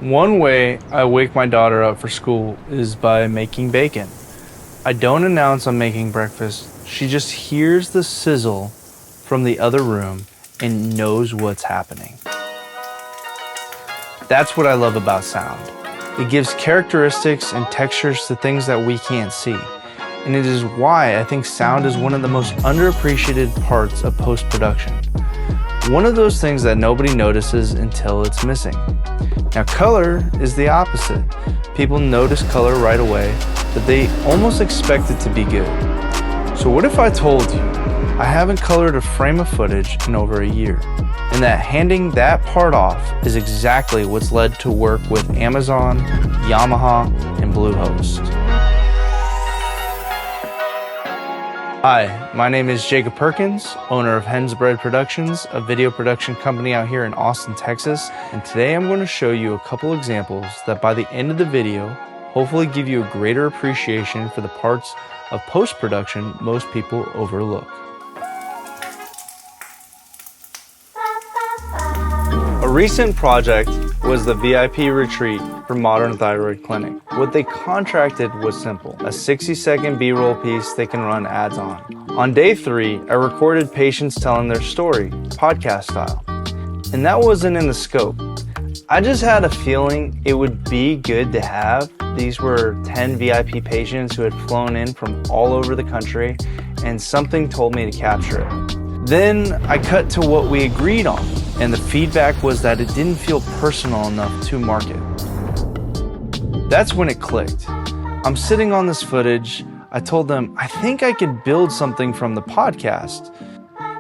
One way I wake my daughter up for school is by making bacon. I don't announce I'm making breakfast. She just hears the sizzle from the other room and knows what's happening. That's what I love about sound. It gives characteristics and textures to things that we can't see. And it is why I think sound is one of the most underappreciated parts of post-production. One of those things that nobody notices until it's missing. Now, color is the opposite. People notice color right away, but they almost expect it to be good. So what if I told you I haven't colored a frame of footage in over a year, and that handing that part off is exactly what's led to work with Amazon, Yamaha, and Bluehost. Hi, my name is Jacob Perkins, owner of Hens Bread Productions, a video production company out here in Austin, Texas. And today I'm going to show you a couple examples that by the end of the video, hopefully give you a greater appreciation for the parts of post-production most people overlook. A recent project was the VIP retreat for Modern Thyroid Clinic. What they contracted was simple, a 60-second B-roll piece they can run ads on. On day 3, I recorded patients telling their story, podcast style. And that wasn't in the scope. I just had a feeling it would be good to have. These were 10 VIP patients who had flown in from all over the country, and something told me to capture it. Then I cut to what we agreed on, and the feedback was that it didn't feel personal enough to market. That's when it clicked. I'm sitting on this footage. I told them, I think I could build something from the podcast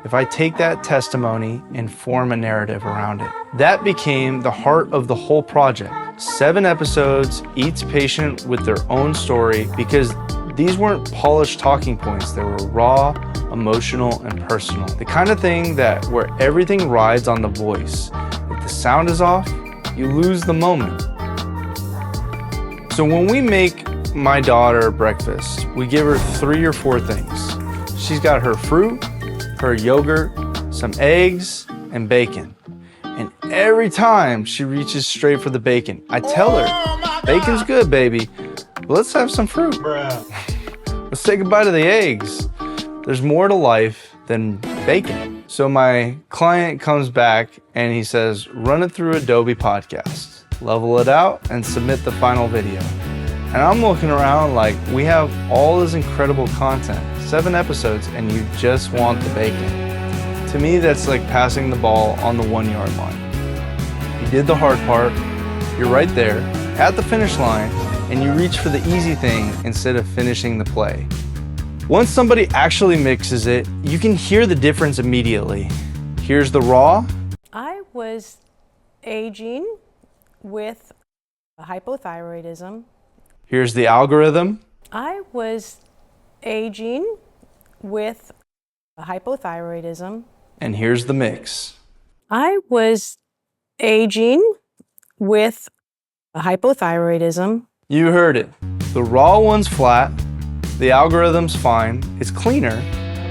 if I take that testimony and form a narrative around it. That became the heart of the whole project. 7 episodes, each patient with their own story, because these weren't polished talking points. They were raw, emotional, and personal. The kind of thing that where everything rides on the voice. If the sound is off, you lose the moment. So when we make my daughter breakfast, we give her 3 or 4 things. She's got her fruit, her yogurt, some eggs, and bacon. And every time she reaches straight for the bacon, I tell her, bacon's good, baby, but let's have some fruit. Let's take a bite of the eggs. There's more to life than bacon. So my client comes back and he says, run it through Adobe Podcast, level it out, and submit the final video. And I'm looking around like, we have all this incredible content, 7 episodes, and you just want the bacon. To me, that's like passing the ball on the 1-yard line. You did the hard part, you're right there, at the finish line, and you reach for the easy thing instead of finishing the play. Once somebody actually mixes it, you can hear the difference immediately. Here's the raw. I was aging with hypothyroidism. Here's the algorithm. I was aging with hypothyroidism. And here's the mix. I was aging with hypothyroidism. You heard it. The raw one's flat, the algorithm's fine, it's cleaner,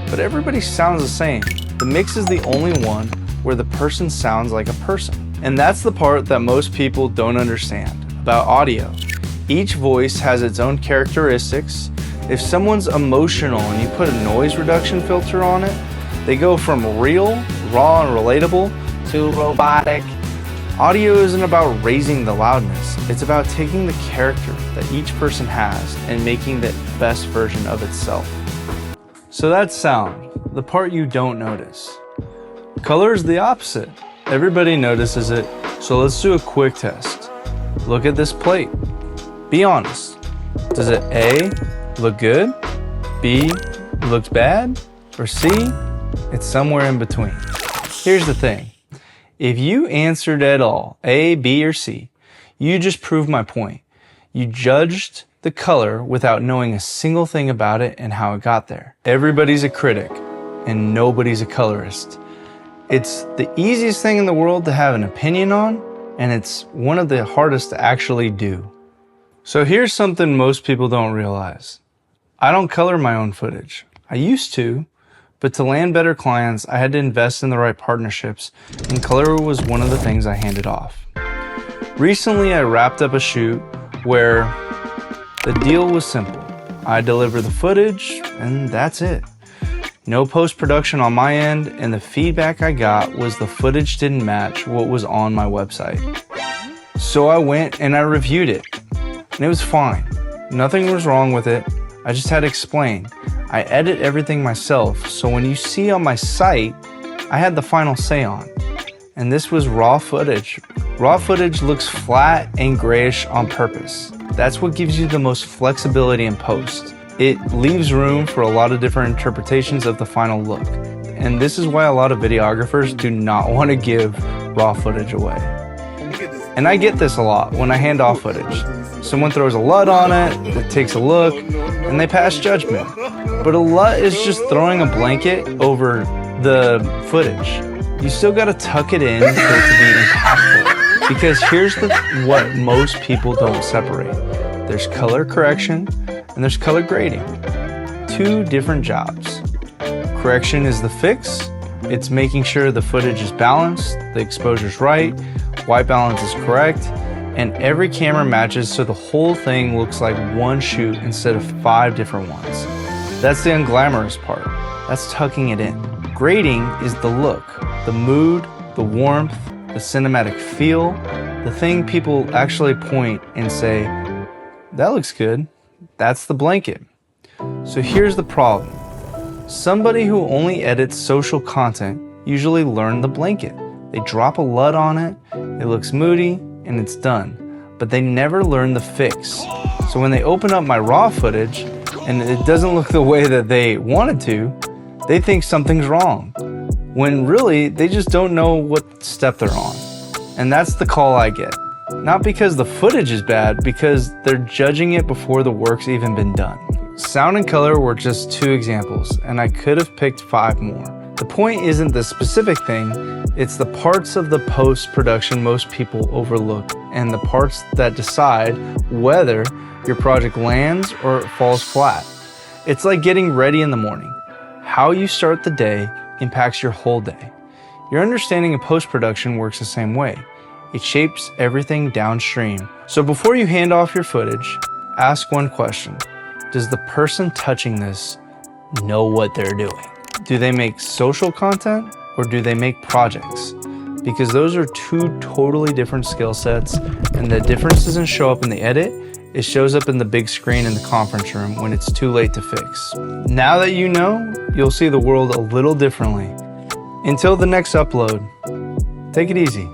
but everybody sounds the same. The mix is the only one where the person sounds like a person. And that's the part that most people don't understand about audio. Each voice has its own characteristics. If someone's emotional and you put a noise reduction filter on it, they go from real, raw, and relatable to robotic. Audio isn't about raising the loudness. It's about taking the character that each person has and making the best version of itself. So that's sound, the part you don't notice. Color is the opposite. Everybody notices it, so let's do a quick test. Look at this plate. Be honest. Does it A, look good, B, looks bad, or C, it's somewhere in between? Here's the thing. If you answered at all, A, B, or C, you just proved my point. You judged the color without knowing a single thing about it and how it got there. Everybody's a critic, and nobody's a colorist. It's the easiest thing in the world to have an opinion on, and it's one of the hardest to actually do. So here's something most people don't realize. I don't color my own footage. I used to, but to land better clients, I had to invest in the right partnerships, and color was one of the things I handed off. Recently, I wrapped up a shoot where the deal was simple. I deliver the footage and that's it. No post-production on my end, and the feedback I got was the footage didn't match what was on my website. So I went and I reviewed it, and it was fine. Nothing was wrong with it. I just had to explain. I edit everything myself, so when you see on my site, I had the final say on. And this was raw footage. Raw footage looks flat and grayish on purpose. That's what gives you the most flexibility in post. It leaves room for a lot of different interpretations of the final look. And this is why a lot of videographers do not want to give raw footage away. And I get this a lot when I hand off footage. Someone throws a LUT on it, it takes a look, and they pass judgment. But a LUT is just throwing a blanket over the footage. You still gotta tuck it in for it to be impactful. Because here's what most people don't separate. There's color correction and there's color grading. Two different jobs. Correction is the fix. It's making sure the footage is balanced, the exposure's right, white balance is correct, and every camera matches so the whole thing looks like one shoot instead of 5 different ones. That's the unglamorous part. That's tucking it in. Grading is the look, the mood, the warmth, the cinematic feel, the thing people actually point and say, that looks good. That's the blanket. So here's the problem. Somebody who only edits social content usually learns the blanket. They drop a LUT on it, it looks moody, and it's done. But they never learn the fix. So when they open up my raw footage and it doesn't look the way that they wanted to, they think something's wrong. When really, they just don't know what step they're on. And that's the call I get. Not because the footage is bad, because they're judging it before the work's even been done. Sound and color were just 2 examples, and I could have picked 5 more. The point isn't the specific thing, it's the parts of the post-production most people overlook, and the parts that decide whether your project lands or it falls flat. It's like getting ready in the morning. How you start the day impacts your whole day. Your understanding of post-production works the same way. It shapes everything downstream. So before you hand off your footage, ask one question. Does the person touching this know what they're doing? Do they make social content or do they make projects? Because those are 2 totally different skill sets, and the difference doesn't show up in the edit, it shows up in the big screen in the conference room when it's too late to fix. Now that you know, you'll see the world a little differently. Until the next upload, take it easy.